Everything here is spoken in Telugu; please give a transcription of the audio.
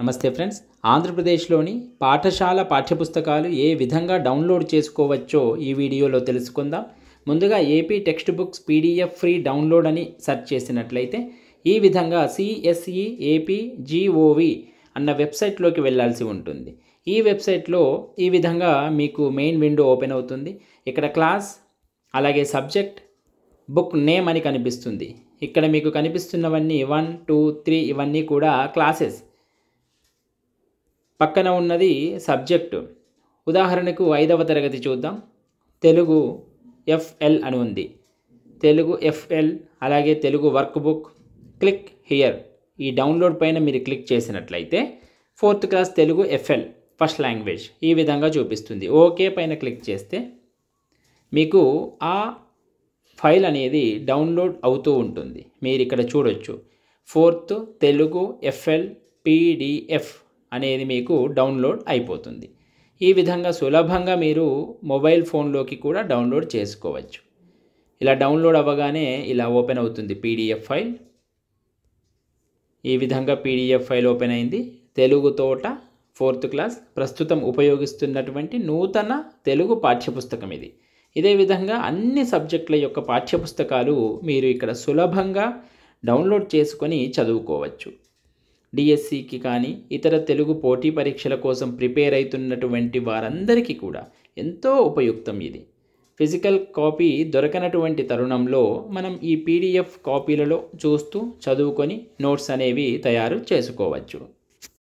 నమస్తే ఫ్రెండ్స్. ఆంధ్రప్రదేశ్లోని పాఠశాల పాఠ్యపుస్తకాలు ఏ విధంగా డౌన్లోడ్ చేసుకోవచ్చో ఈ వీడియోలో తెలుసుకుందాం. ముందుగా AP text books PDF free download అని సెర్చ్ చేసినట్లయితే ఈ విధంగా CSE-AP-GOV అన్న వెబ్సైట్లోకి వెళ్ళాల్సి ఉంటుంది. ఈ వెబ్సైట్లో ఈ విధంగా మీకు మెయిన్ విండో ఓపెన్ అవుతుంది. ఇక్కడ క్లాస్, అలాగే సబ్జెక్ట్, బుక్ నేమ్ అని కనిపిస్తుంది. ఇక్కడ మీకు కనిపిస్తున్నవన్నీ 1, 2, 3 ఇవన్నీ కూడా క్లాసెస్. పక్కన ఉన్నది సబ్జెక్టు. ఉదాహరణకు 5వ తరగతి చూద్దాం. తెలుగు FL అని ఉంది. తెలుగు FL, అలాగే Telugu work book. Click here. ఈ డౌన్లోడ్ పైన మీరు క్లిక్ చేసినట్లయితే 4th class Telugu FL first language ఈ విధంగా చూపిస్తుంది. ఓకే పైన క్లిక్ చేస్తే మీకు ఆ ఫైల్ అనేది డౌన్లోడ్ అవుతూ ఉంటుంది. మీరు ఇక్కడ చూడొచ్చు 4th తెలుగు FL PDF అనేది మీకు డౌన్లోడ్ అయిపోతుంది. ఈ విధంగా సులభంగా మీరు మొబైల్ ఫోన్లోకి కూడా డౌన్లోడ్ చేసుకోవచ్చు. ఇలా డౌన్లోడ్ అవ్వగానే ఇలా ఓపెన్ అవుతుంది PDF ఫైల్. ఈ విధంగా PDF ఫైల్ ఓపెన్ అయింది. తెలుగు తోట 4th క్లాస్ ప్రస్తుతం ఉపయోగిస్తున్నటువంటి నూతన తెలుగు పాఠ్యపుస్తకం ఇది. ఇదే విధంగా అన్ని సబ్జెక్టుల యొక్క పాఠ్యపుస్తకాలు మీరు ఇక్కడ సులభంగా డౌన్లోడ్ చేసుకొని చదువుకోవచ్చు. డిఎస్సికి కానీ ఇతర తెలుగు పోటీ పరీక్షల కోసం ప్రిపేర్ అవుతున్నటువంటి వారందరికీ కూడా ఎంతో ఉపయుక్తం ఇది. ఫిజికల్ కాపీ దొరకనటువంటి తరుణంలో మనం ఈ PDF కాపీలలో చూస్తూ చదువుకొని నోట్స్ అనేవి తయారు చేసుకోవచ్చు.